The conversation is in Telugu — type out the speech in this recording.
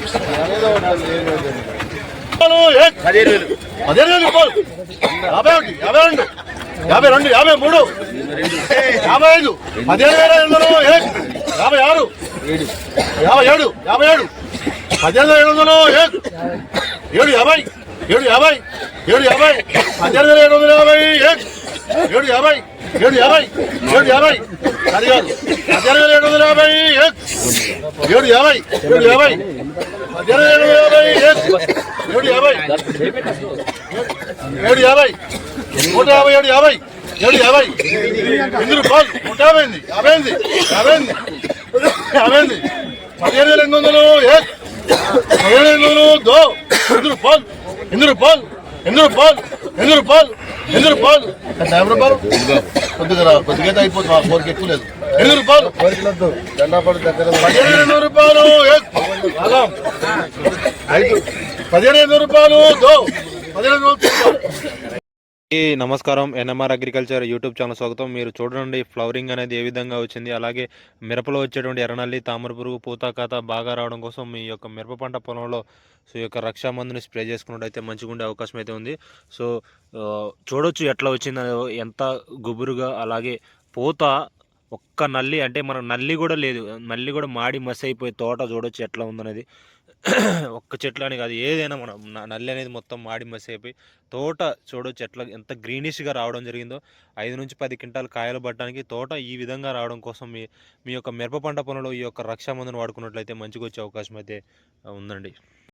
52 రూపాయలు 51 52 52 53 55 17,500 56 57 57 18,700 750 750 750 18,750 750 750 750 అది కాదు 18,750 750 750 కొద్దిగా అయిపోతుంది 4కి ఎక్కువ లేదు 8 రూపాయలు 15,200 రూపాయలు 15,200 రూపాయలు 15,200. నమస్కారం, ఎన్ఎంఆర్ అగ్రికల్చర్ యూట్యూబ్ ఛానల్ స్వాగతం. మీరు చూడండి ఫ్లవరింగ్ అనేది ఏ విధంగా వచ్చింది, అలాగే మిరపలో వచ్చేటువంటి ఎర్రనల్లి, తామర పురుగు, పూత కాత బాగా రావడం కోసం మీ యొక్క మిరప పంట పొలంలో సో ఈ యొక్క రక్షామందుని స్ప్రే చేసుకున్నట్టయితే మంచిగా ఉండే అవకాశం అయితే ఉంది. సో చూడొచ్చు ఎట్లా వచ్చింది, ఎంత గుబురుగా, అలాగే పూత ఒక్క నల్లి అంటే మనం నల్లి కూడా లేదు, నల్లి కూడా మాడి మసి అయిపోయి తోట చూడొచ్చు ఎట్లా ఉందనేది. ఒక్క చెట్లు అని కాదు, ఏదైనా మనం నల్లి అనేది మొత్తం మాడి మసి అయిపోయి తోట చూడొచ్చు ఎట్లా ఎంత గ్రీనిష్గా రావడం జరిగిందో. 5 నుంచి 10 క్వింటాలు కాయలు పట్టడానికి తోట ఈ విధంగా రావడం కోసం మీ యొక్క మిరప పంట పొలంలో ఈ యొక్క రక్షామందును వాడుకున్నట్లయితే మంచిగా వచ్చే అవకాశం అయితే ఉందండి.